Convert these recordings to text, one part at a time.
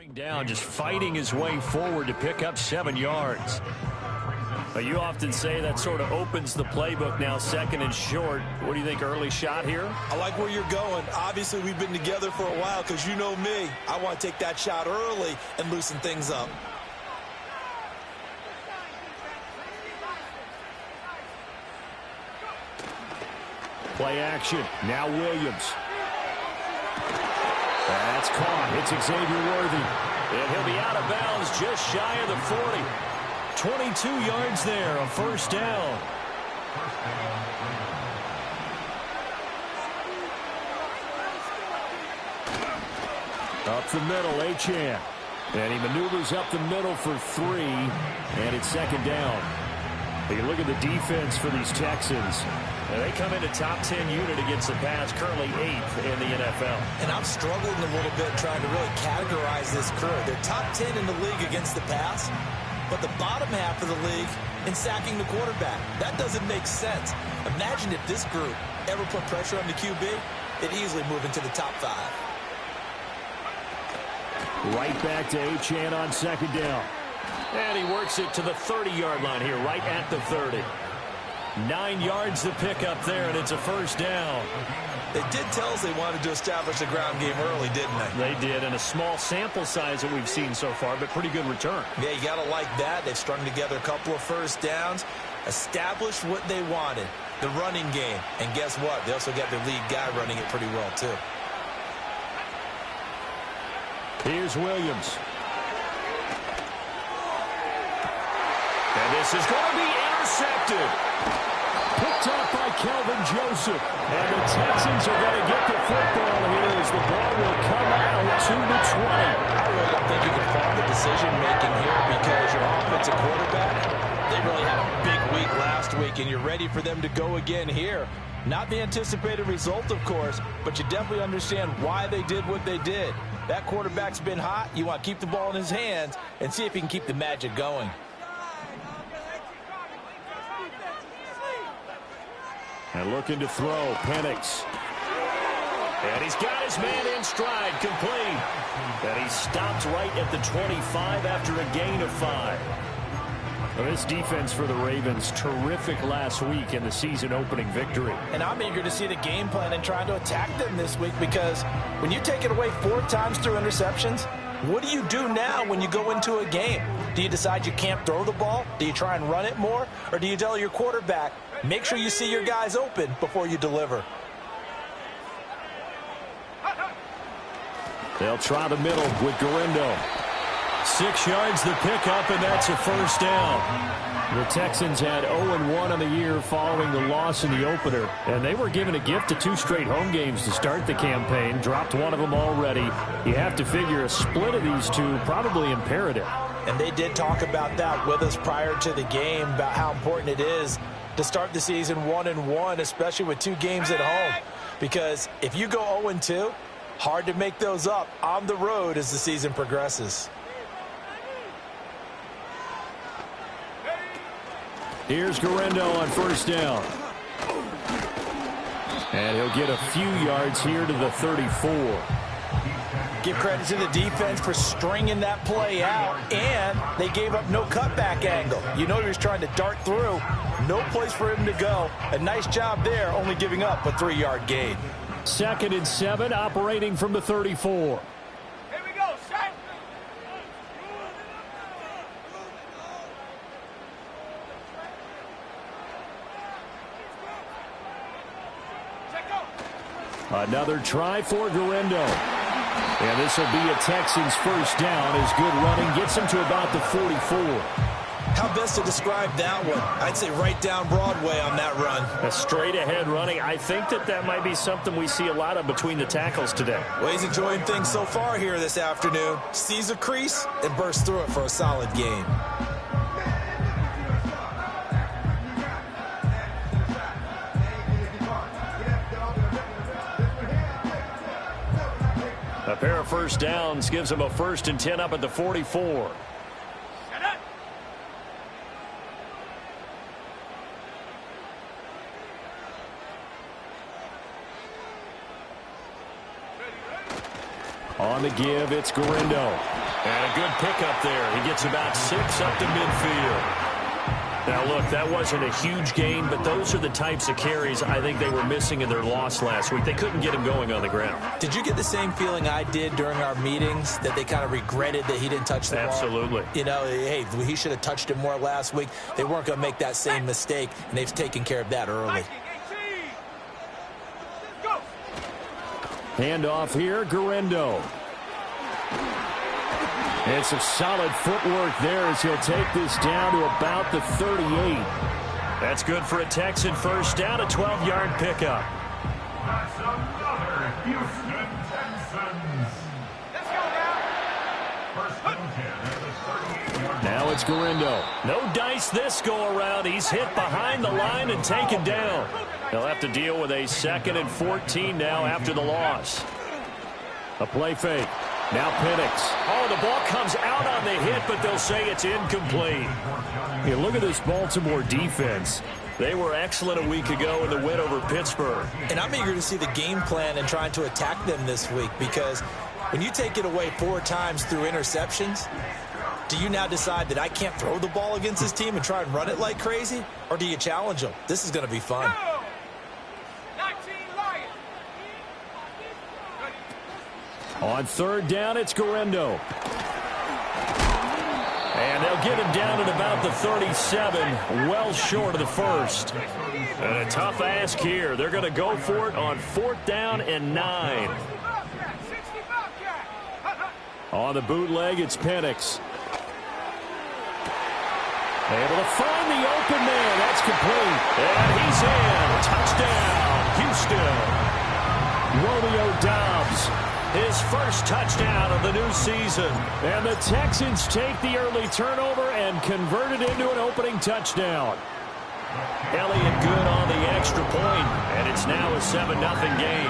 Down, just fighting his way forward to pick up 7 yards. You often say that sort of opens the playbook now, second and short. What do you think, early shot here? I like where you're going. Obviously, we've been together for a while because you know me. I want to take that shot early and loosen things up. Play action. Now Williams. That's caught. It's Xavier Worthy. And he'll be out of bounds just shy of the 40. 22 yards there, a first down. Up the middle, Achane. And he maneuvers up the middle for 3. And it's second down. You look at the defense for these Texans. They come into top 10 unit against the pass, currently 8th in the NFL. And I'm struggling a little bit trying to really categorize this crew. They're top 10 in the league against the pass, but the bottom half of the league in sacking the quarterback. That doesn't make sense. Imagine if this group ever put pressure on the QB, it'd easily move into the top 5. Right back to Achane on second down. And he works it to the 30-yard line here, right at the 30. 9 yards to pick up there, and it's a first down. They did tell us they wanted to establish the ground game early, didn't they? They did, and a small sample size that we've seen so far, but pretty good return. Yeah, you got to like that. They've strung together a couple of first downs, established what they wanted, the running game. And guess what? They also got their lead guy running it pretty well, too. Here's Williams. And this is going to be intercepted. Picked up by Kelvin Joseph. And the Texans are going to get the football here as the ball will come out to the 20. I really don't think you can fault the decision-making here because your offensive quarterback, they really had a big week last week, and you're ready for them to go again here. Not the anticipated result, of course, but you definitely understand why they did what they did. That quarterback's been hot. You want to keep the ball in his hands and see if he can keep the magic going. And looking to throw, Penix. And he's got his man in stride, complete. And he stopped right at the 25 after a gain of 5. Well, this defense for the Ravens, terrific last week in the season-opening victory. And I'm eager to see the game plan and trying to attack them this week because when you take it away 4 times through interceptions, what do you do now when you go into a game? Do you decide you can't throw the ball? Do you try and run it more? Or do you tell your quarterback, make sure you see your guys open before you deliver? They'll try the middle with Garindo. 6 yards the pickup, and that's a first down. The Texans had 0-1 on the year following the loss in the opener, and they were given a gift of 2 straight home games to start the campaign. Dropped one of them already. You have to figure a split of these two probably imperative. And they did talk about that with us prior to the game, about how important it is to start the season 1-1, especially with 2 games at home. Because if you go 0-2, hard to make those up on the road as the season progresses. Here's Garindo on first down. And he'll get a few yards here to the 34. Give credit to the defense for stringing that play out, and they gave up no cutback angle. You know he was trying to dart through. No place for him to go. A nice job there, only giving up a 3-yard gain. 2nd and 7, operating from the 34. Here we go, set. Another try for Garindo. And this will be a Texans first down as good running gets him to about the 44. How best to describe that one? I'd say right down Broadway on that run. A straight-ahead running. I think that might be something we see a lot of between the tackles today. Well, he's enjoying things so far here this afternoon. Sees a crease and bursts through it for a solid gain. A pair of first downs gives him a 1st and 10 up at the 44. On the give, it's Garindo. And a good pickup there. He gets about 6 up to midfield. Now, look, that wasn't a huge gain, but those are the types of carries I think they were missing in their loss last week. They couldn't get him going on the ground. Did you get the same feeling I did during our meetings, that they kind of regretted that he didn't touch the ball? Absolutely. You know, hey, he should have touched it more last week. They weren't going to make that same mistake, and they've taken care of that early. Handoff here, Guerrero. And some solid footwork there as he'll take this down to about the 38. That's good for a Texan first down, a 12-yard pickup. That's another Houston Texans. Let's go now. First and 10 at the 38-yard line. Now it's Guerrero. No dice this go-around. He's hit behind the line and taken down. They'll have to deal with a 2nd and 14 now after the loss. A play fake. Now Penix. Oh, the ball comes out on the hit, but they'll say it's incomplete. Hey, look at this Baltimore defense. They were excellent a week ago in the win over Pittsburgh. And I'm eager to see the game plan and trying to attack them this week, because when you take it away 4 times through interceptions, do you now decide that I can't throw the ball against this team and try and run it like crazy? Or do you challenge them? This is going to be fun. On 3rd down, it's Guerrero. And they'll get him down at about the 37, well short of the first. And a tough ask here. They're going to go for it on 4th down and 9. On the bootleg, it's Penix. Able to find the open man. That's complete. And he's in. Touchdown, Houston. Romeo Doubs. His first touchdown of the new season. And the Texans take the early turnover and convert it into an opening touchdown. Elliott good on the extra point, and it's now a 7-0 game.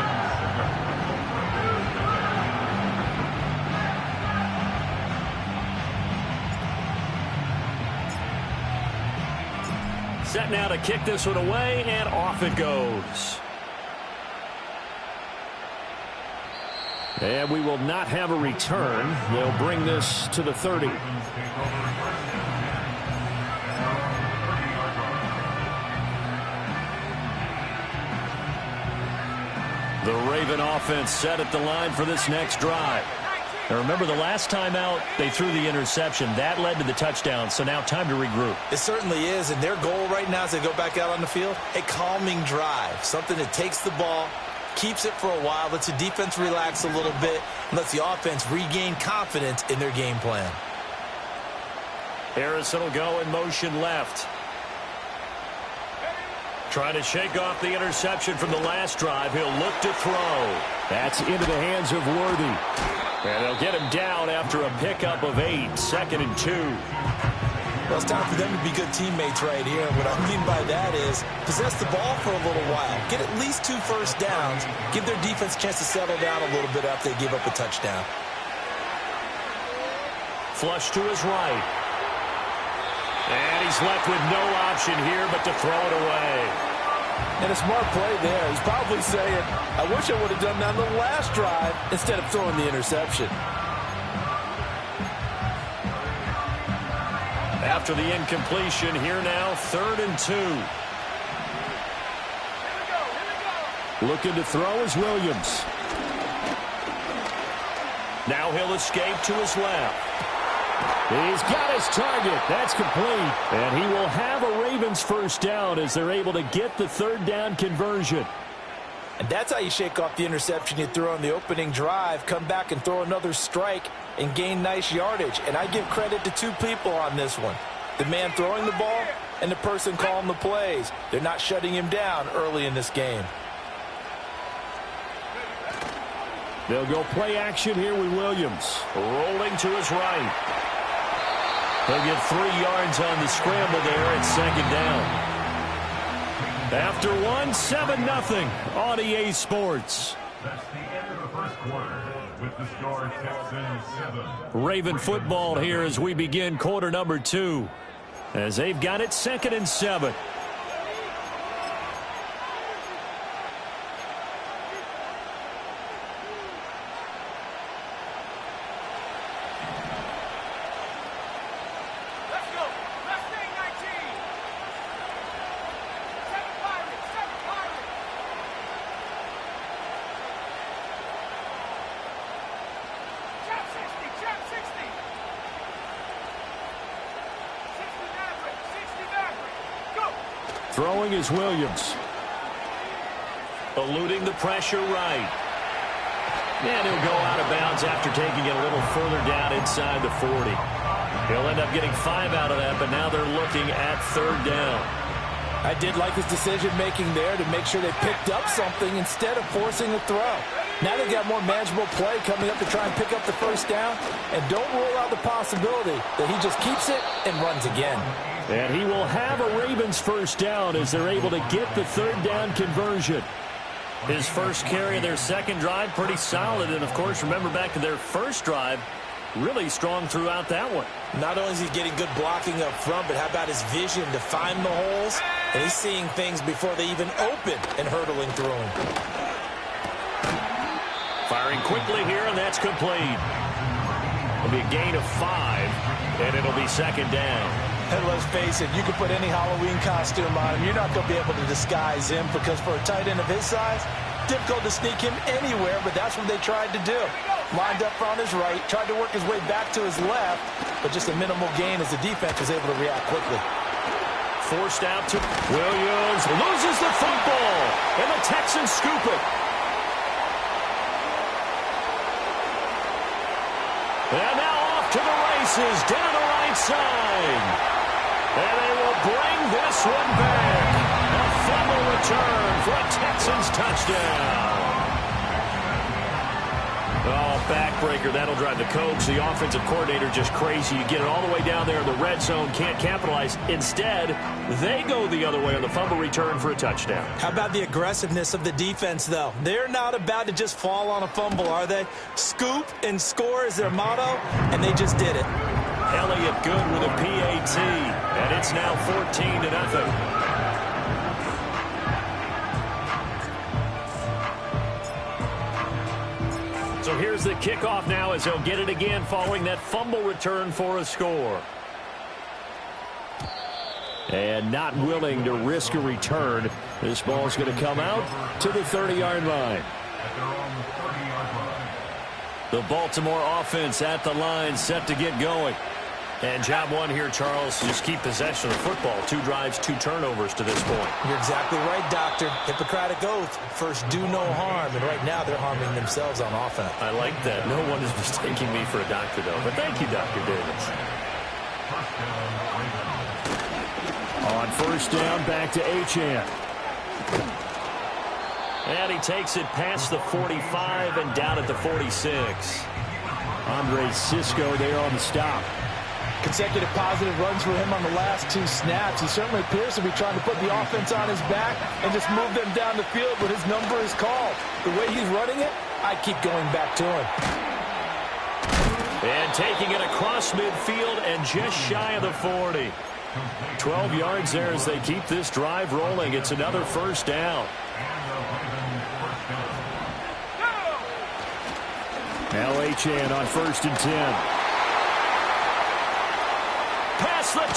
Set now to kick this one away, and off it goes. And we will not have a return. They'll bring this to the 30. The Raven offense set at the line for this next drive. Now remember, the last time out, they threw the interception. That led to the touchdown, so now time to regroup. It certainly is, and their goal right now as they go back out on the field, a calming drive, something that takes the ball, keeps it for a while, lets the defense relax a little bit, and lets the offense regain confidence in their game plan. Harrison will go in motion left. Trying to shake off the interception from the last drive. He'll look to throw. That's into the hands of Worthy. And they'll get him down after a pickup of 8, 2nd and 2. Well, it's time for them to be good teammates right here. And what I mean by that is possess the ball for a little while. Get at least 2 first downs. Give their defense a chance to settle down a little bit after they give up a touchdown. Flush to his right. And he's left with no option here but to throw it away. And a smart play there. He's probably saying, I wish I would have done that on the last drive instead of throwing the interception. After the incompletion, here now, 3rd and 2. Looking to throw is Williams. Now he'll escape to his left. He's got his target. That's complete. And he will have a Ravens first down as they're able to get the 3rd down conversion. And that's how you shake off the interception you threw on the opening drive, come back and throw another strike and gain nice yardage. And I give credit to 2 people on this one. The man throwing the ball and the person calling the plays. They're not shutting him down early in this game. They'll go play action here with Williams. Rolling to his right. He'll get 3 yards on the scramble there at 2nd down. After 1, 7-0 on EA Sports. That's the end of the first quarter with the score Texans 7. Raven football here as we begin quarter number 2. As they've got it 2nd and 7. Throwing is Williams. Eluding the pressure right. And he'll go out of bounds after taking it a little further down inside the 40. He'll end up getting 5 out of that, but now they're looking at 3rd down. I did like his decision-making there to make sure they picked up something instead of forcing a throw. Now they've got more manageable play coming up to try and pick up the 1st down, and don't rule out the possibility that he just keeps it and runs again. And he will have a Ravens 1st down as they're able to get the 3rd down conversion. His first carry of their 2nd drive, pretty solid. And, of course, remember back to their 1st drive, really strong throughout that one. Not only is he getting good blocking up front, but how about his vision to find the holes? And he's seeing things before they even open and hurtling through them. Firing quickly here, and that's complete. It'll be a gain of 5, and it'll be 2nd down. And let's face it, you can put any Halloween costume on him. You're not going to be able to disguise him because for a tight end of his size, difficult to sneak him anywhere, but that's what they tried to do. Lined up on his right, tried to work his way back to his left, but just a minimal gain as the defense was able to react quickly. Forced out to Williams, loses the football, and the Texans scoop it. And now off to the races, down the right side. And they will bring this one back. A fumble return for a Texans touchdown. Oh, backbreaker. That'll drive the coach, the offensive coordinator, just crazy. You get it all the way down there in the red zone, can't capitalize. Instead, they go the other way on the fumble return for a touchdown. How about the aggressiveness of the defense, though? They're not about to just fall on a fumble, are they? Scoop and score is their motto, and they just did it. Elliott good with a PAT, and it's now 14-0. So here's the kickoff now as they'll get it again following that fumble return for a score. And not willing to risk a return. This ball's going to come out to the 30-yard line. The Baltimore offense at the line, set to get going. And job one here, Charles, just keep possession of the football. 2 drives, 2 turnovers to this point. You're exactly right, Doctor. Hippocratic oath. First, do no harm. And right now, they're harming themselves on offense. I like that. No one is mistaking me for a doctor, though. But thank you, Dr. Davis. On 1st down, back to Achane. And he takes it past the 45 and down at the 46. Andre Cisco there on the stop. Consecutive positive runs for him on the last 2 snaps. He certainly appears to be trying to put the offense on his back and just move them down the field, but his number is called. The way he's running it, I keep going back to him. And taking it across midfield and just shy of the 40. 12 yards there as they keep this drive rolling. It's another 1st down. Now Achane on 1st and 10. Past the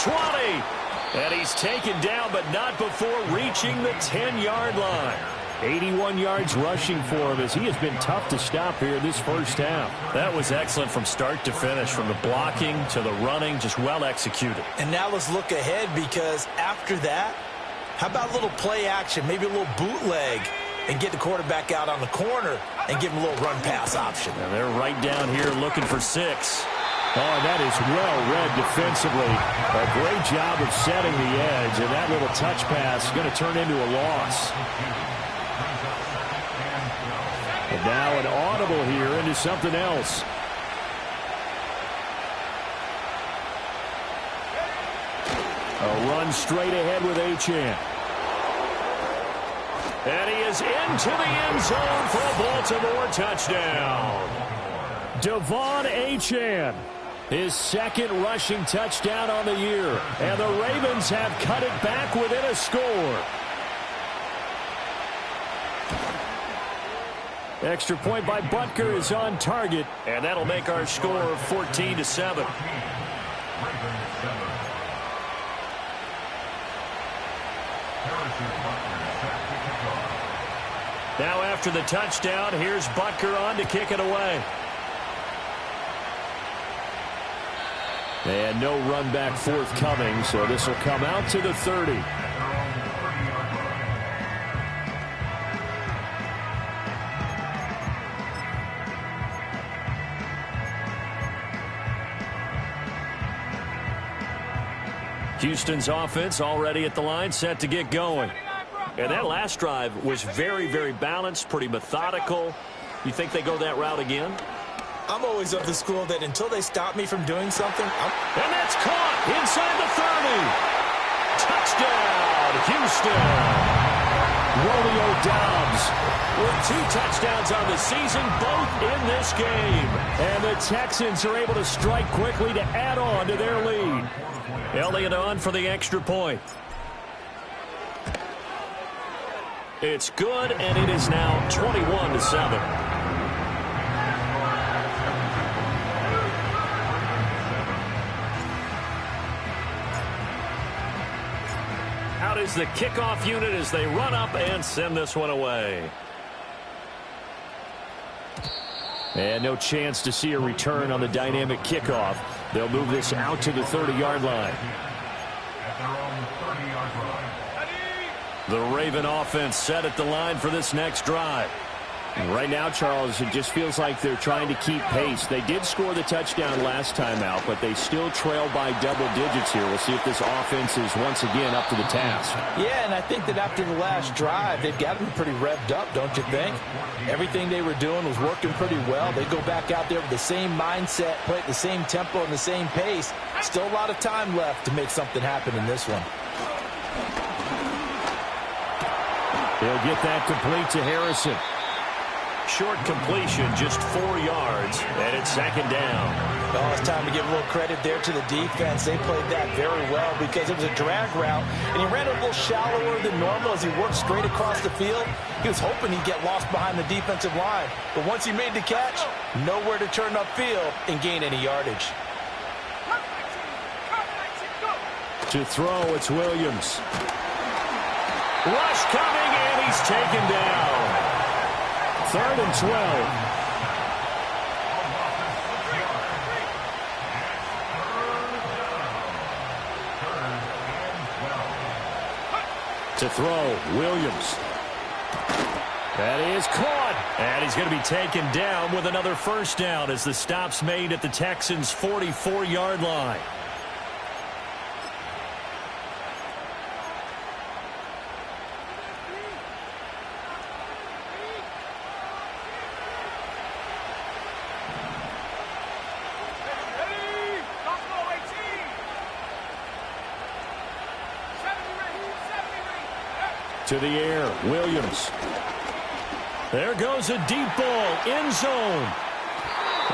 20. And he's taken down, but not before reaching the 10-yard line. 81 yards rushing for him as he has been tough to stop here this 1st half. That was excellent from start to finish, from the blocking to the running, just well executed. And now let's look ahead, because after that, how about a little play action, maybe a little bootleg, and get the quarterback out on the corner and give him a little run pass option. And they're right down here looking for 6. Oh, that is well read defensively. A great job of setting the edge, and that little touch pass is going to turn into a loss. And now an audible here into something else. A run straight ahead with Achane. And he is into the end zone for a Baltimore touchdown. Devon Achane, his 2nd rushing touchdown on the year. And the Ravens have cut it back within a score. Extra point by Butker is on target, and that'll make our score 14-7. Now after the touchdown, here's Butker on to kick it away. And no run back forthcoming, so this will come out to the 30. Houston's offense already at the line, set to get going. And that last drive was very, very balanced, pretty methodical. You think they go that route again? I'm always of the school that until they stop me from doing something, And that's caught inside the 30. Touchdown, Houston. Romeo Doubs with 2 touchdowns on the season, both in this game. And the Texans are able to strike quickly to add on to their lead. Elliott on for the extra point. It's good, and it is now 21-7. Out is the kickoff unit as they run up and send this one away. And no chance to see a return on the dynamic kickoff. They'll move this out to the 30-yard line. At their own 30-yard line. The Raven offense set at the line for this next drive. Right now, Charles, it just feels like they're trying to keep pace. They did score the touchdown last time out, but they still trail by double digits here. We'll see if this offense is once again up to the task. Yeah, and I think that after the last drive, they've got them pretty revved up, don't you think? Everything they were doing was working pretty well. They go back out there with the same mindset, play at the same tempo and the same pace. Still a lot of time left to make something happen in this one. They'll get that complete to Harrison. Short completion, just 4 yards, and it's second down. Oh, it's time to give a little credit there to the defense. They played that very well because it was a drag route, and he ran a little shallower than normal as he worked straight across the field. He was hoping he'd get lost behind the defensive line, but once he made the catch, nowhere to turn upfield and gain any yardage. To throw, it's Williams. Rush coming, and he's taken down. 3rd and 12. To throw, Williams. That is caught. And he's going to be taken down with another first down as the stop's made at the Texans' 44-yard line. To the air, Williams. There goes a deep ball, end zone.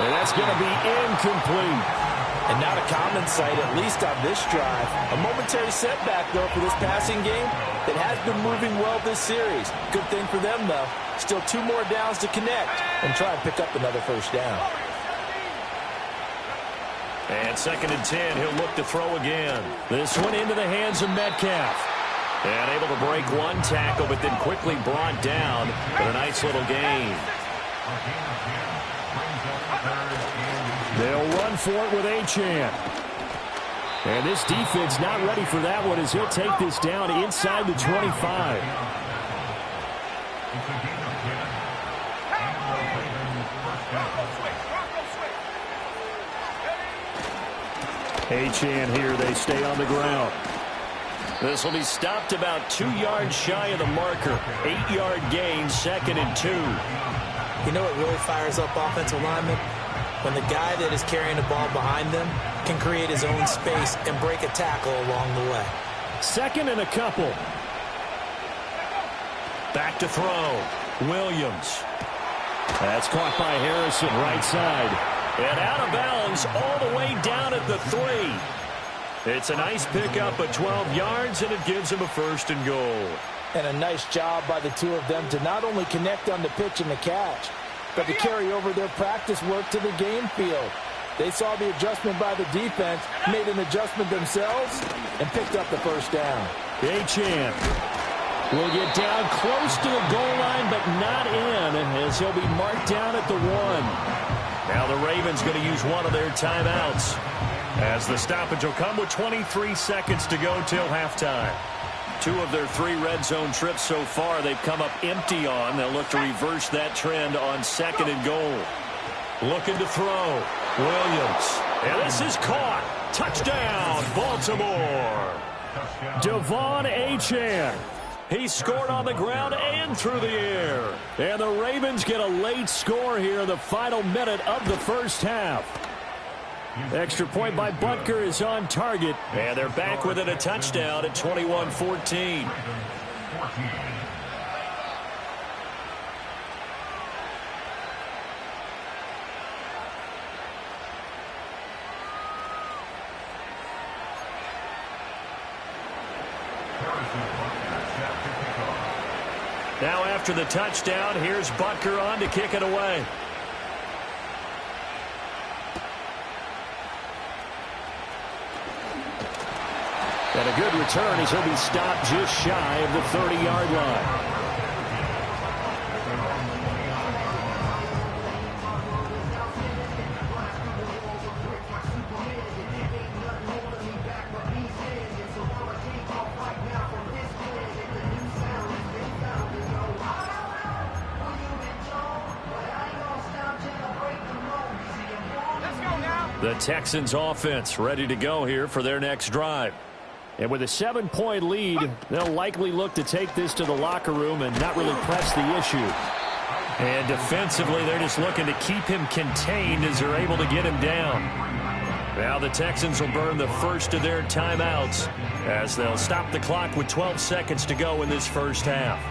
And that's going to be incomplete. And not a common sight, at least on this drive. A momentary setback, though, for this passing game that has been moving well this series. Good thing for them, though. Still 2 more downs to connect and try and pick up another first down. And 2nd and 10, he'll look to throw again. This one into the hands of Metcalf. And able to break one tackle, but then quickly brought down for a nice little gain. They'll run for it with Achane. And this defense not ready for that one as he'll take this down inside the 25. Achane here, they stay on the ground. This will be stopped about 2 yards shy of the marker. 8-yard gain, 2nd and 2. You know what really fires up offensive linemen? When the guy that is carrying the ball behind them can create his own space and break a tackle along the way. 2nd and a couple. Back to throw. Williams. That's caught by Harrison, right side. And out of bounds all the way down at the 3. It's a nice pickup at 12 yards, and it gives him a 1st and goal. And a nice job by the 2 of them to not only connect on the pitch and the catch, but to carry over their practice work to the game field. They saw the adjustment by the defense, made an adjustment themselves, and picked up the first down. Achane will get down close to the goal line, but not in, as he'll be marked down at the 1. Now the Ravens going to use one of their timeouts, as the stoppage will come with 23 seconds to go till halftime. 2 of their 3 red zone trips so far they've come up empty on. They'll look to reverse that trend on 2nd and goal. Looking to throw. Williams. And this is caught. Touchdown, Baltimore. Devon Achane. He scored on the ground and through the air. And the Ravens get a late score here in the final minute of the first half. Extra point by Butker is on target. And they're back within a touchdown at 21-14. Now after the touchdown, here's Butker on to kick it away. And a good return as he'll be stopped just shy of the 30-yard line. The Texans offense ready to go here for their next drive. And with a 7-point lead, they'll likely look to take this to the locker room and not really press the issue. And defensively, they're just looking to keep him contained as they're able to get him down. Now the Texans will burn the first of their timeouts as they'll stop the clock with 12 seconds to go in this first half.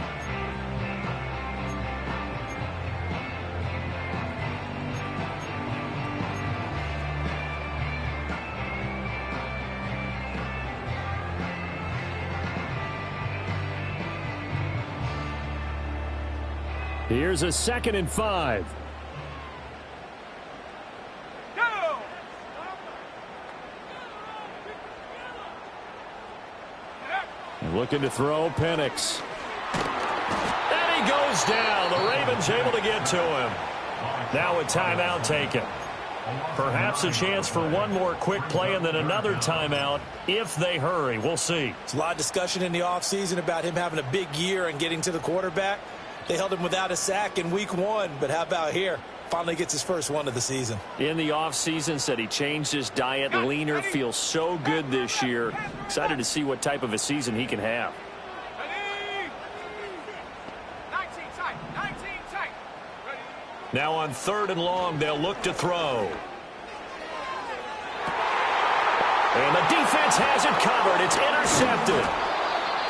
Here's a 2nd and 5. Go! Looking to throw, Penix. And he goes down. The Ravens able to get to him. Now a timeout taken. Perhaps a chance for one more quick play and then another timeout if they hurry. We'll see. There's a lot of discussion in the offseason about him having a big year and getting to the quarterback. They held him without a sack in week 1, but how about here? Finally gets his first one of the season. In the offseason, said he changed his diet, leaner, feels so good this year. Excited to see what type of a season he can have. 19 tight, 19 tight. Now on 3rd and long, they'll look to throw. And the defense has it covered. It's intercepted.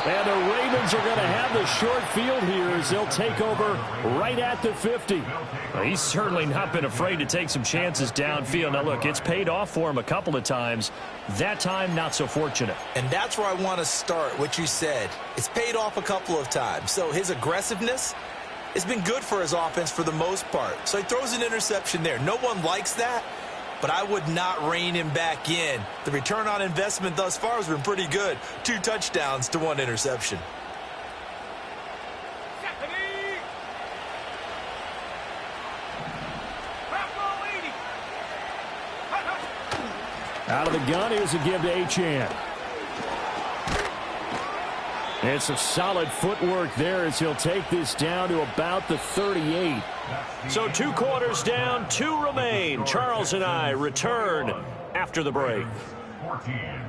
And the Ravens are going to have the short field here as they'll take over right at the 50. Well, he's certainly not been afraid to take some chances downfield. Now, look, it's paid off for him a couple of times. That time, not so fortunate. And that's where I want to start, what you said. It's paid off a couple of times. So his aggressiveness has been good for his offense for the most part. So he throws an interception there. No one likes that, but I would not rein him back in. The return on investment thus far has been pretty good. 2 touchdowns to 1 interception. Out of the gun, here's a give to Achane. And some solid footwork there as he'll take this down to about the 38. So 2 quarters down, 2 remain. Charles and I return after the break. 14.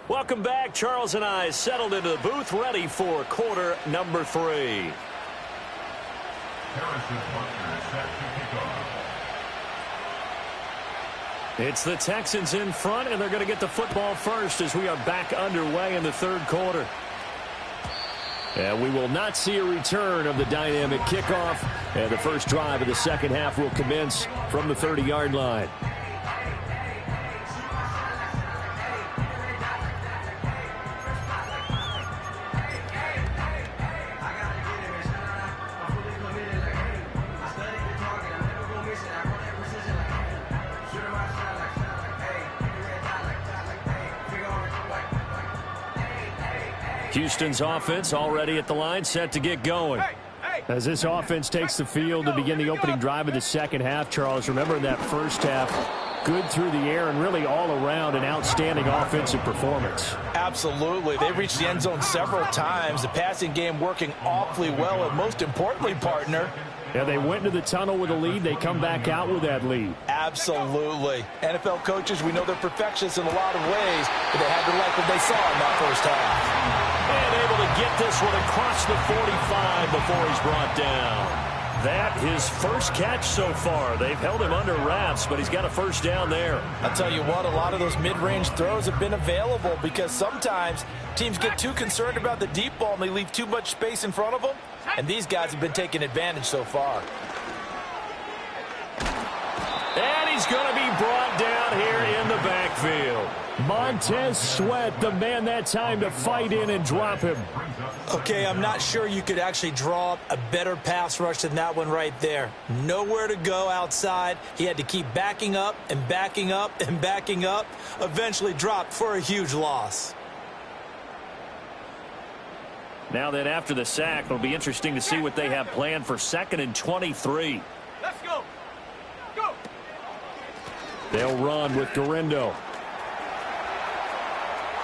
Welcome back. Charles and I settled into the booth, ready for quarter number 3. It's the Texans in front, and they're going to get the football first as we are back underway in the 3rd quarter. And we will not see a return of the dynamic kickoff, and the first drive of the 2nd half will commence from the 30-yard line. Houston's offense already at the line, set to get going. As this offense takes the field to begin the opening drive of the 2nd half, Charles, remember in that first half, good through the air and really all around an outstanding offensive performance. Absolutely. They reached the end zone several times. The passing game working awfully well. And most importantly, partner, yeah, they went into the tunnel with a lead. They come back out with that lead. Absolutely. NFL coaches, we know they're perfectionists in a lot of ways, but they had to like what they saw in that first half. And able to get this one across the 45 before he's brought down. That his first catch so far. They've held him under wraps, but he's got a first down there. I'll tell you what, a lot of those mid-range throws have been available because sometimes teams get too concerned about the deep ball and they leave too much space in front of them. And these guys have been taking advantage so far. And he's going to be brought down here in the backfield. Montez Sweat, the man that time to fight in and drop him. Okay, I'm not sure you could actually draw up a better pass rush than that one right there. Nowhere to go outside. He had to keep backing up and backing up and backing up. Eventually dropped for a huge loss. Now then, after the sack, it'll be interesting to see what they have planned for 2nd and 23. Let's go. Go. They'll run with Gorindo.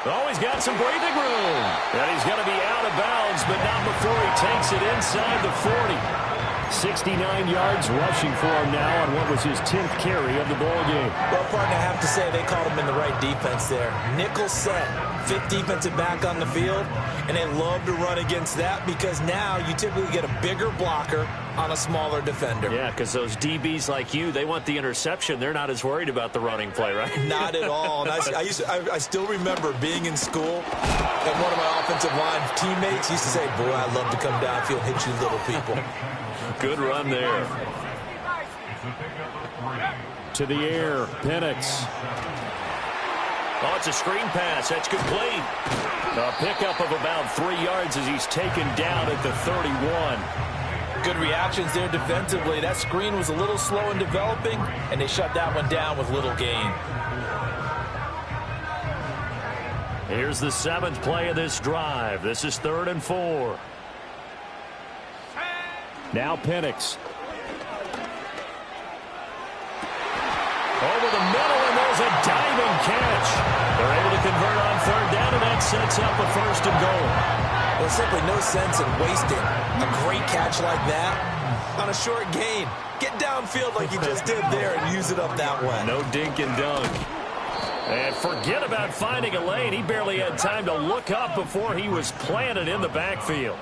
Oh, he's got some breathing room. And he's going to be out of bounds, but not before he takes it inside the 40. 69 yards rushing for him now on what was his 10th carry of the ball game. Well, partner, I have to say they called him in the right defense there. Nickel set, 5th defensive back on the field, and they love to run against that because now you typically get a bigger blocker on a smaller defender. Yeah, because those DBs like you, they want the interception. They're not as worried about the running play, right? Not at all. And I still remember being in school, and one of my offensive line teammates used to say, boy, I'd love to come downfield and hit you little people. Good run there. To the air, Penix. Oh, it's a screen pass. That's complete. A pickup of about 3 yards as he's taken down at the 31. Good reactions there defensively. That screen was a little slow in developing, and they shut that one down with little gain. Here's the 7th play of this drive. This is 3rd and 4. Now Penix. Over the middle, and there's a diving catch. They're able to convert on 3rd down, and that sets up a 1st and goal. Well, simply no sense in wasting a great catch like that on a short gain. Get downfield like you just did there and use it up that way. No dink and dunk. And forget about finding a lane. He barely had time to look up before he was planted in the backfield.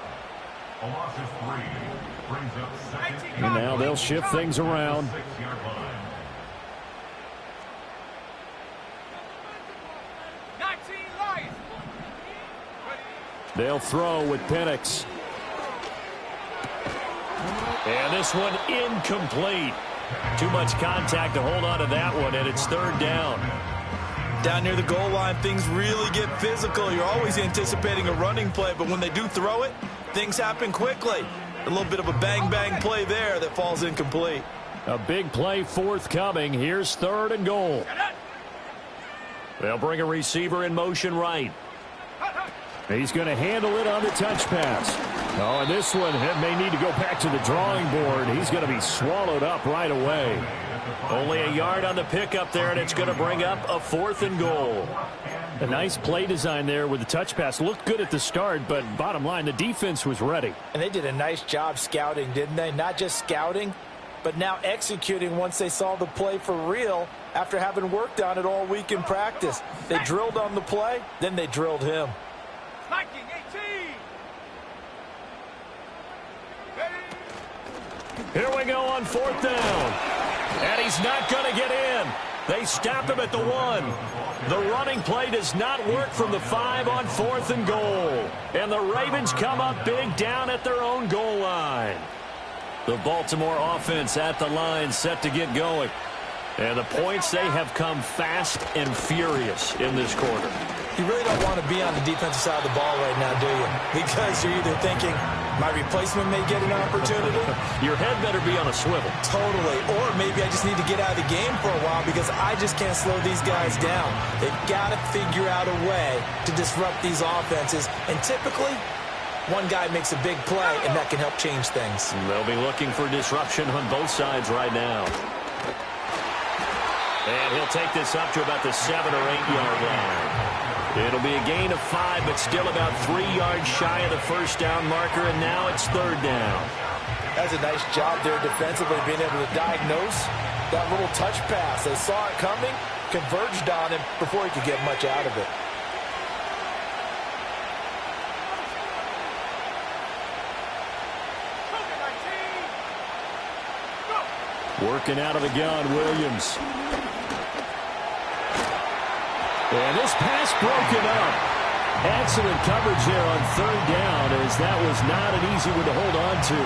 And now they'll shift things around. They'll throw with Penix. And this one incomplete. Too much contact to hold on to that one, and it's 3rd down. Down near the goal line, things really get physical. You're always anticipating a running play, but when they do throw it, things happen quickly. A little bit of a bang-bang play there that falls incomplete. A big play forthcoming. Here's 3rd and goal. They'll bring a receiver in motion right. He's going to handle it on the touch pass. Oh, and this one may need to go back to the drawing board. He's going to be swallowed up right away. Only a yard on the pickup there, and it's going to bring up a 4th and goal. A nice play design there with the touch pass. Looked good at the start, but bottom line, the defense was ready. And they did a nice job scouting, didn't they? Not just scouting, but now executing once they saw the play for real after having worked on it all week in practice. They drilled on the play, then they drilled him. Flanking 18. Here we go on 4th down. And he's not going to get in. They stop him at the 1. The running play does not work from the 5 on 4th and goal. And the Ravens come up big down at their own goal line. The Baltimore offense at the line set to get going. And the points, they have come fast and furious in this quarter. You really don't want to be on the defensive side of the ball right now, do you? Because you're either thinking, my replacement may get an opportunity. Your head better be on a swivel. Totally. Or maybe I just need to get out of the game for a while because I just can't slow these guys down. They've got to figure out a way to disrupt these offenses. And typically, one guy makes a big play, and that can help change things. They'll be looking for disruption on both sides right now. And he'll take this up to about the 7 or 8 yard line. It'll be a gain of 5, but still about 3 yards shy of the first down marker, and now it's 3rd down. That's a nice job there defensively, being able to diagnose that little touch pass. They saw it coming, converged on him before he could get much out of it. Working out of the gun, Williams. And this pass broken up. Excellent coverage there on 3rd down, as that was not an easy one to hold on to.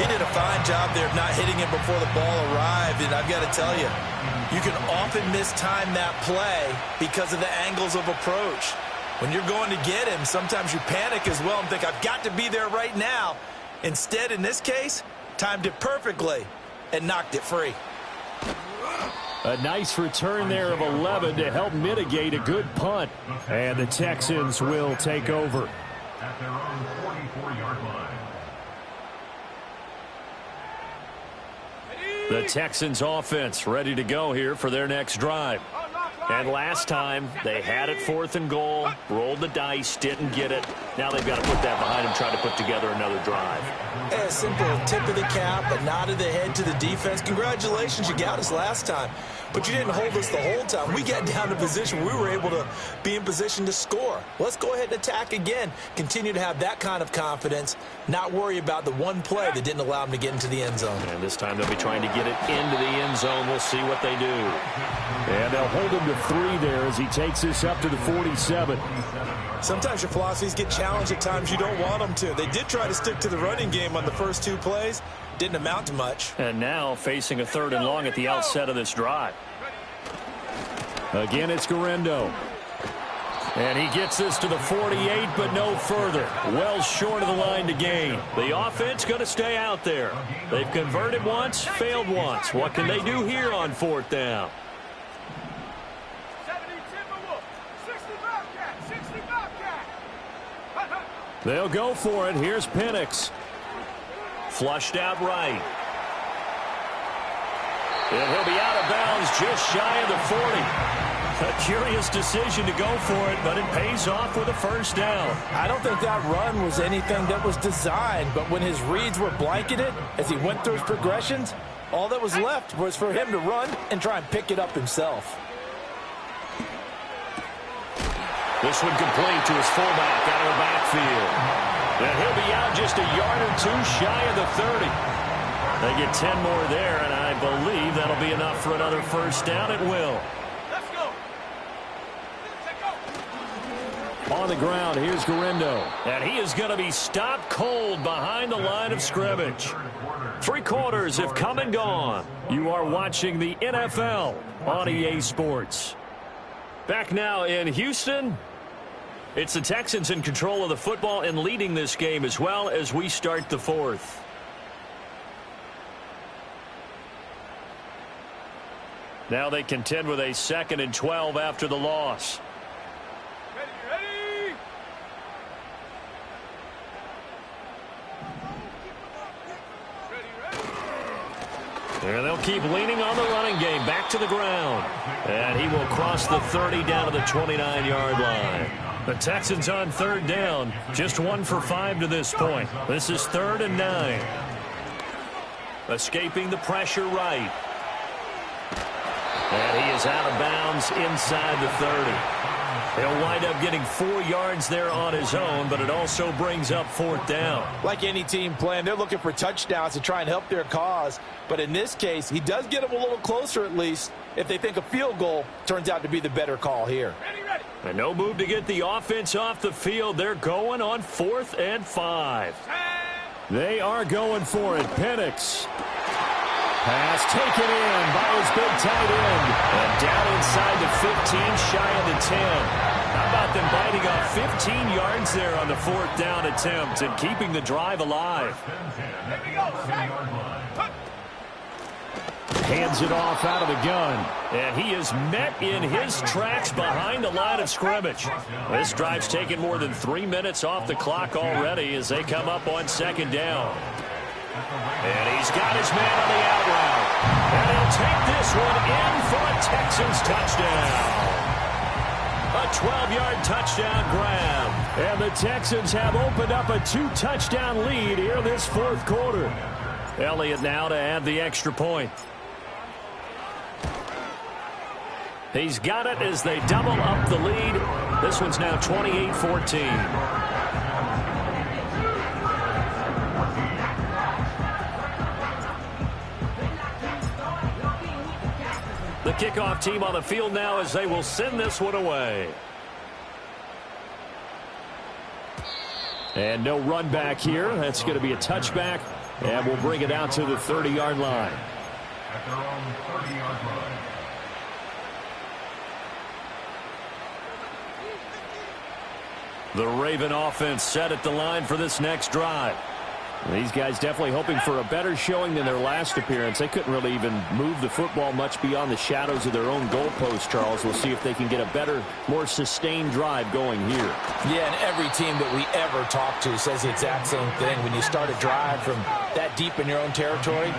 He did a fine job there of not hitting it before the ball arrived, and I've got to tell you, you can often mistime that play because of the angles of approach. When you're going to get him, sometimes you panic as well and think, I've got to be there right now. Instead, in this case, timed it perfectly and knocked it free. A nice return there of 11 to help mitigate a good punt. And the Texans will take over. At their own 44-yard line. The Texans offense ready to go here for their next drive. And last time, they had it 4th and goal, rolled the dice, didn't get it. Now they've got to put that behind them, try to put together another drive. A simple tip of the cap, a nod of the head to the defense. Congratulations, you got us last time. But you didn't hold us the whole time. We got down to position. We were able to be in position to score. Let's go ahead and attack again. Continue to have that kind of confidence, not worry about the one play that didn't allow them to get into the end zone. And this time they'll be trying to get it into the end zone. We'll see what they do. And they'll hold him to 3 there as he takes this up to the 47. Sometimes your philosophies get challenged at times you don't want them to. They did try to stick to the running game on the first 2 plays. Didn't amount to much. And now facing a 3rd and long at the outset of this drive. Again, it's Guerrero. And he gets this to the 48, but no further. Well short of the line to gain. The offense going to stay out there. They've converted once, failed once. What can they do here on 4th down? They'll go for it. Here's Penix. Flushed out right. And he'll be out of bounds just shy of the 40. A curious decision to go for it, but it pays off with a 1st down. I don't think that run was anything that was designed, but when his reads were blanketed as he went through his progressions, all that was left was for him to run and try and pick it up himself. This one complete to his fullback out of the backfield. And he'll be out just a yard or 2 shy of the 30. They get 10 more there, and I believe that'll be enough for another 1st down. It will. Let's go. On the ground, here's Guerrero. And he is going to be stopped cold behind the line of scrimmage. 3 quarters have come and gone. You are watching the NFL on EA Sports. Back now in Houston. It's the Texans in control of the football and leading this game as well as we start the 4th. Now they contend with a 2nd and 12 after the loss. Ready. And they'll keep leaning on the running game. Back to the ground. And he will cross the 30 down to the 29-yard line. The Texans on 3rd down. Just 1 for 5 to this point. This is 3rd and 9. Escaping the pressure right. And he is out of bounds inside the 30. He'll wind up getting 4 yards there on his own, but it also brings up 4th down. Like any team playing, they're looking for touchdowns to try and help their cause. But in this case, he does get them a little closer at least if they think a field goal turns out to be the better call here. Ready. And no move to get the offense off the field. They're going on 4th and 5. They are going for it. Penix. Pass taken in by his big tight end. And down inside the 15, shy of the 10. How about them biting off 15 yards there on the 4th down attempt and keeping the drive alive? Hands it off out of the gun. And he is met in his tracks behind the line of scrimmage. This drive's taken more than 3 minutes off the clock already as they come up on 2nd down. And he's got his man on the out route. And he'll take this one in for a Texans touchdown. A 12-yard touchdown grab. And the Texans have opened up a 2-touchdown lead here in this fourth quarter. Elliott now to add the extra point. He's got it as they double up the lead. This one's now 28-14. The kickoff team on the field now as they will send this one away. And no run back here. That's going to be a touchback. And we'll bring it out to the 30-yard line. At their own 30-yard line. The Raven offense set at the line for this next drive. These guys definitely hoping for a better showing than their last appearance. They couldn't really even move the football much beyond the shadows of their own goalpost, Charles. We'll see if they can get a better, more sustained drive going here. Yeah, and every team that we ever talk to says the exact same thing. When you start a drive from that deep in your own territory,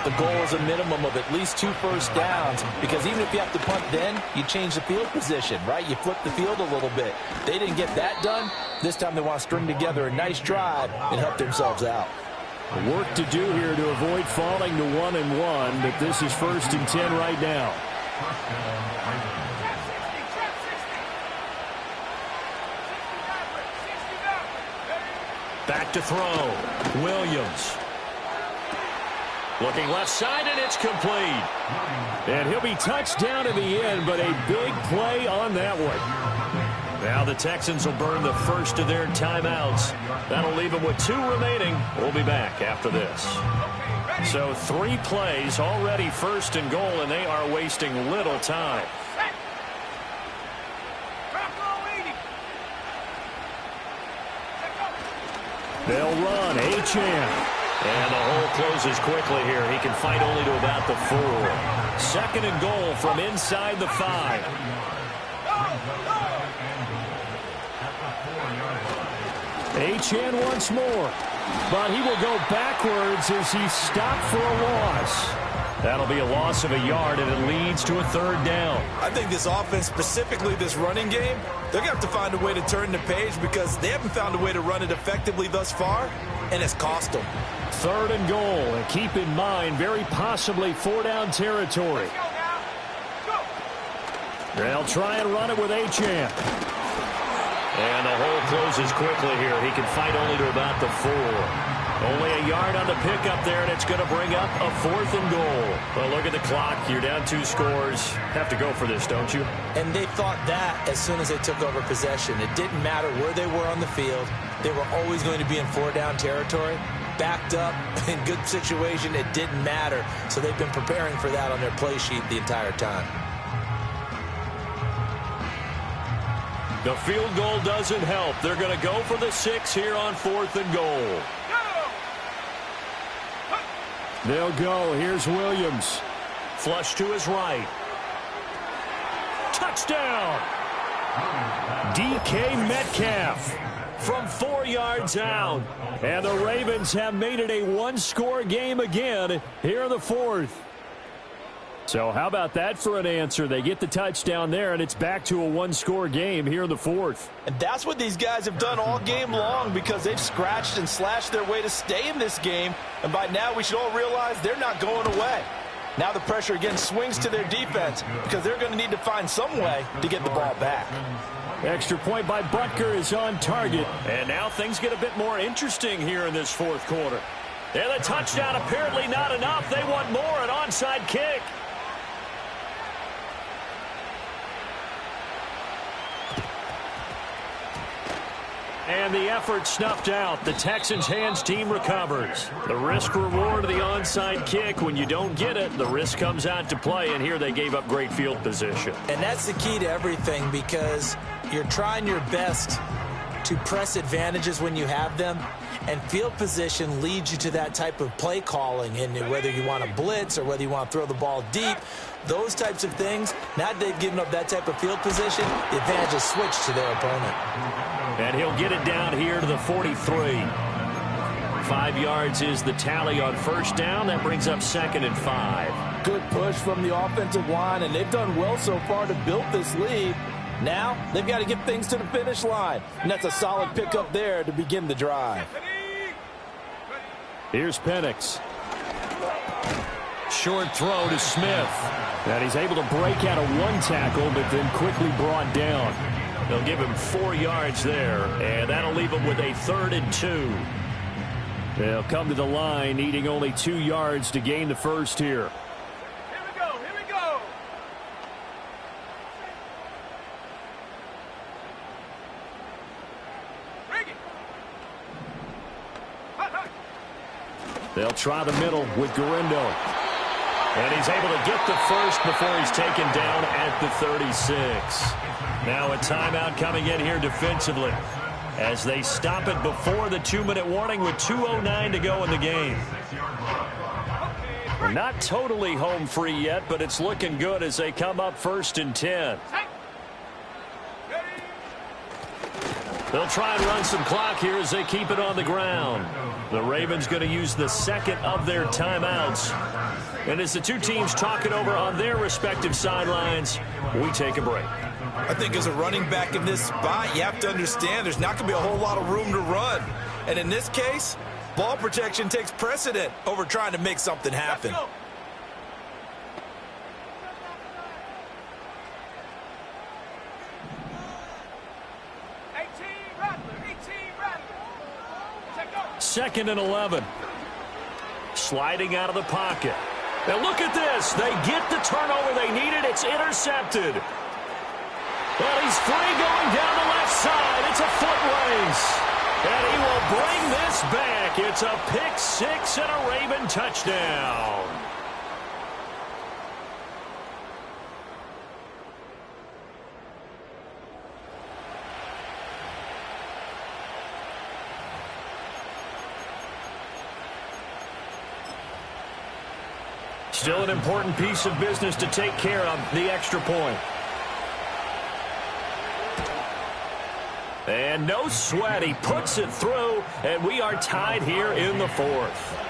the goal is a minimum of at least 2 first downs, because even if you have to punt then, you change the field position, right? You flip the field a little bit. They didn't get that done. This time they want to string together a nice drive and help themselves out. Work to do here to avoid falling to 1-1, but this is 1st and 10 right now. Back to throw. Williams. Looking left side, and it's complete. And he'll be touched down in the end, but a big play on that one. Now the Texans will burn the first of their timeouts. That'll leave them with 2 remaining. We'll be back after this. So 3 plays, already 1st and goal, and they are wasting little time. They'll run. Achane. And the hole closes quickly here. He can fight only to about the 4. 2nd and goal from inside the 5. Achane once more, but he will go backwards as he stopped for a loss. That'll be a loss of a yard, and it leads to a 3rd down. I think this offense, specifically this running game, they're going to have to find a way to turn the page, because they haven't found a way to run it effectively thus far, and it's cost them. 3rd and goal, and keep in mind, very possibly 4-down territory. They'll try and run it with Achane. And the hole closes quickly here. He can fight only to about the 4. Only a yard on the pickup there, and it's going to bring up a 4th and goal. Well, look at the clock. You're down 2 scores. Have to go for this, don't you? And they thought that as soon as they took over possession. It didn't matter where they were on the field. They were always going to be in 4-down territory. Backed up, in good situation, it didn't matter. So they've been preparing for that on their play sheet the entire time. The field goal doesn't help. They're going to go for the 6 here on 4th and goal. They'll go. Here's Williams. Flush to his right. Touchdown! DK Metcalf from 4 yards out. And the Ravens have made it a 1-score game again here in the 4th. So how about that for an answer? They get the touchdown there, and it's back to a 1-score game here in the 4th. And that's what these guys have done all game long, because they've scratched and slashed their way to stay in this game. And by now we should all realize they're not going away. Now the pressure again swings to their defense, because they're going to need to find some way to get the ball back. Extra point by Butker is on target. And now things get a bit more interesting here in this 4th quarter. And the touchdown apparently not enough. They want more, an onside kick. And the effort snuffed out. The Texans' hands team recovers. The risk-reward of the onside kick. When you don't get it, the risk comes out to play, and here they gave up great field position. And that's the key to everything, because you're trying your best to press advantages when you have them, and field position leads you to that type of play calling. And whether you want to blitz or whether you want to throw the ball deep, those types of things, now that they've given up that type of field position, the advantage is switched to their opponent. And he'll get it down here to the 43. 5 yards is the tally on 1st down. That brings up 2nd and 5. good push from the offensive line, and they've done well so far to build this lead. Now they've got to get things to the finish line, and that's a solid pickup there to begin the drive. Here's Penix. Short throw to Smith. And he's able to break out of one tackle, but then quickly brought down. They'll give him 4 yards there, and that'll leave him with a 3rd and 2. They'll come to the line, needing only 2 yards to gain the first here. Here we go, here we go. Bring it. Hut, hut. They'll try the middle with Gurindo. And he's able to get the first before he's taken down at the 36. Now a timeout coming in here defensively as they stop it before the 2-minute warning with 2:09 to go in the game. We're not totally home free yet, but it's looking good as they come up 1st and 10. They'll try and run some clock here as they keep it on the ground. The Ravens going to use the 2nd of their timeouts. And as the two teams talk it over on their respective sidelines, we take a break. I think as a running back in this spot, you have to understand there's not going to be a whole lot of room to run. And in this case, ball protection takes precedent over trying to make something happen. Let's go. Second and 11. Sliding out of the pocket. Now look at this. They get the turnover they needed. It's intercepted. Well, he's free going down the left side. It's a foot race. And he will bring this back. It's a pick six and a Raven touchdown. Still an important piece of business to take care of, the extra point. And no sweat, he puts it through, and we are tied here in the 4th.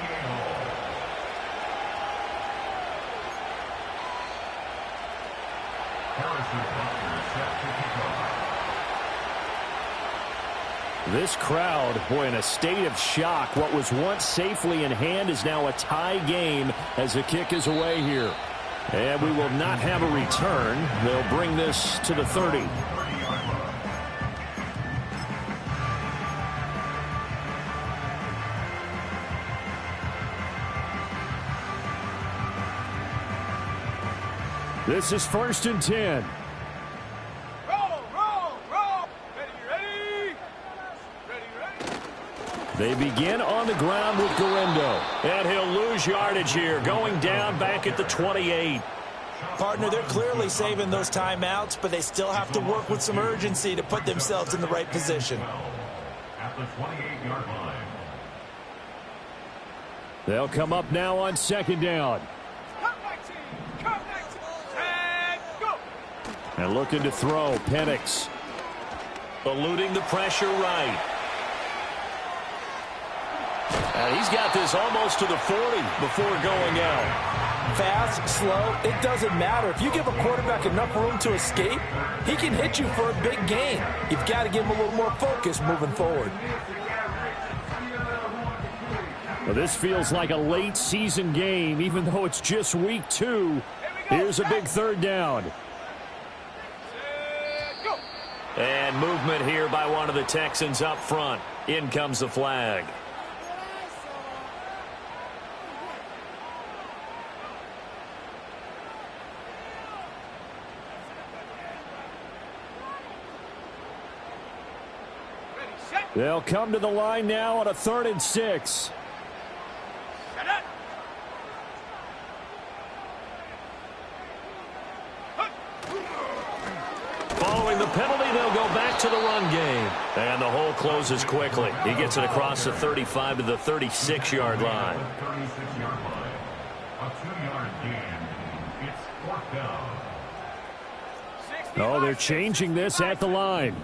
This crowd, boy, in a state of shock. What was once safely in hand is now a tie game as the kick is away here. And we will not have a return. They'll bring this to the 30. This is 1st and 10. They begin on the ground with Gurindo. And he'll lose yardage here, going down back at the 28. Partner, they're clearly saving those timeouts, but they still have to work with some urgency to put themselves in the right position. At the 28-yard line. They'll come up now on 2nd down. And looking to throw, Penix. Eluding the pressure right. And he's got this almost to the 40 before going out. Fast, slow, it doesn't matter. If you give a quarterback enough room to escape, he can hit you for a big gain. You've got to give him a little more focus moving forward. Well, this feels like a late season game, even though it's just week 2. Here's a big 3rd down. And movement here by one of the Texans up front. In comes the flag. They'll come to the line now on a 3rd and 6. Following the penalty, they'll go back to the run game. And the hole closes quickly. He gets it across the 35 to the 36-yard line. 36-yard line. A 2-yard gain. It's 4th down. Oh, they're changing this at the line.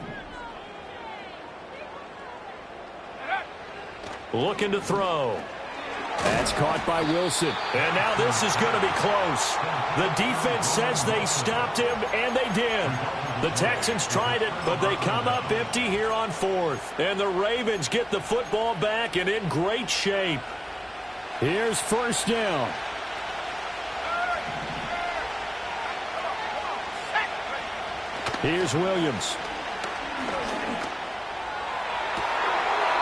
Looking to throw. That's caught by Wilson. And now this is going to be close. The defense says they stopped him, and they did. The Texans tried it, but they come up empty here on 4th. And the Ravens get the football back and in great shape. Here's 1st down. Here's Williams.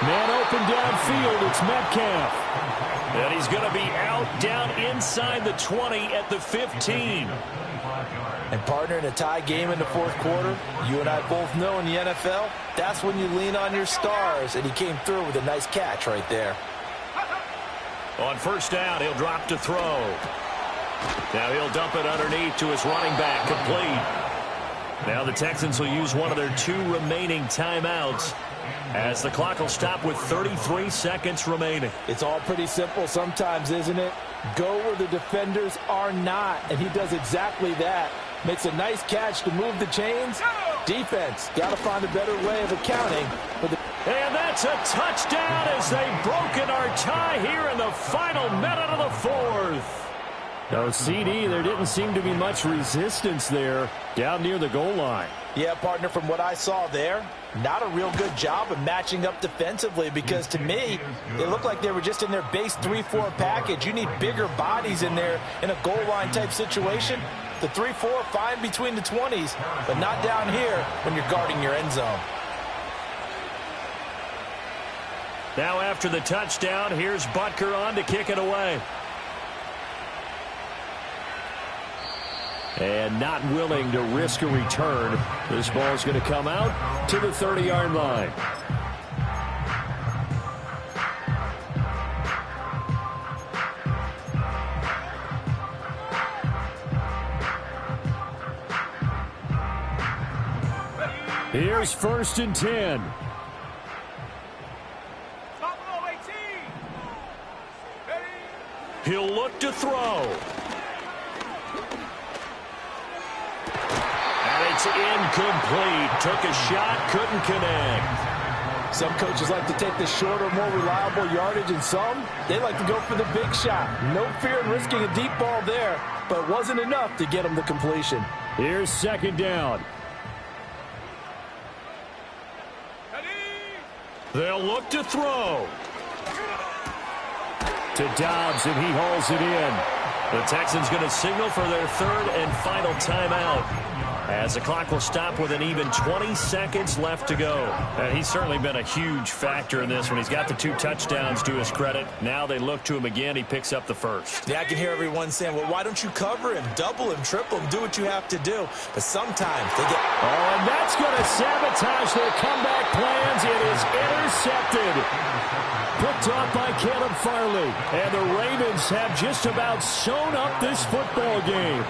Man open downfield. It's Metcalf. And he's going to be out down inside the 20 at the 15. And, partner, in a tie game in the 4th quarter, you and I both know in the NFL, that's when you lean on your stars. And he came through with a nice catch right there. On 1st down, he'll drop to throw. Now he'll dump it underneath to his running back, complete. Now the Texans will use one of their 2 remaining timeouts as the clock will stop with 33 seconds remaining. It's all pretty simple sometimes, isn't it? Go where the defenders are not, and he does exactly that. Makes a nice catch to move the chains. Defense, got to find a better way of accounting for the... And that's a touchdown as they've broken our tie here in the final minute of the 4th. No, CD, there didn't seem to be much resistance there down near the goal line. Yeah, partner, from what I saw there, not a real good job of matching up defensively because, to me, it looked like they were just in their base 3-4 package. You need bigger bodies in there in a goal line type situation. The 3-4, fine between the 20s, but not down here when you're guarding your end zone. Now after the touchdown, here's Butker on to kick it away. And not willing to risk a return. This ball is going to come out to the 30-yard line. Here's 1st and 10. He'll look to throw. And it's incomplete. Took a shot, couldn't connect. Some coaches like to take the shorter, more reliable yardage, and some, they like to go for the big shot. No fear in risking a deep ball there, but it wasn't enough to get them the completion. Here's 2nd down. They'll look to throw. To Dobbs, and he hauls it in. The Texans going to signal for their 3rd and final timeout as the clock will stop with an even 20 seconds left to go. And he's certainly been a huge factor in this one. He's got the 2 touchdowns to his credit. Now they look to him again. He picks up the 1st. Yeah, I can hear everyone saying, well, why don't you cover him, double him, triple him, do what you have to do. But sometimes they get... Oh, and that's going to sabotage their comeback plans. It is intercepted. Picked off by Caleb Farley. And the Ravens have just about sewn up this football game.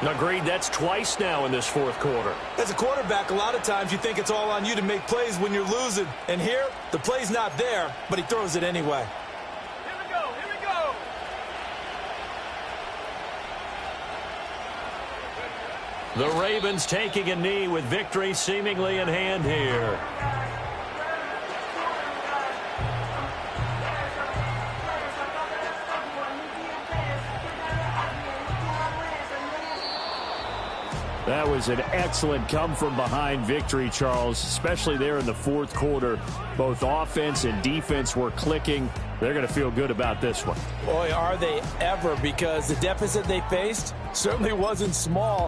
Agreed, that's twice now in this 4th quarter. As a quarterback, a lot of times you think it's all on you to make plays when you're losing. And here, the play's not there, but he throws it anyway. Here we go, here we go. The Ravens taking a knee with victory seemingly in hand here. That was an excellent come-from-behind victory, Charles, especially there in the 4th quarter. Both offense and defense were clicking. They're going to feel good about this one. Boy, are they ever, because the deficit they faced certainly wasn't small.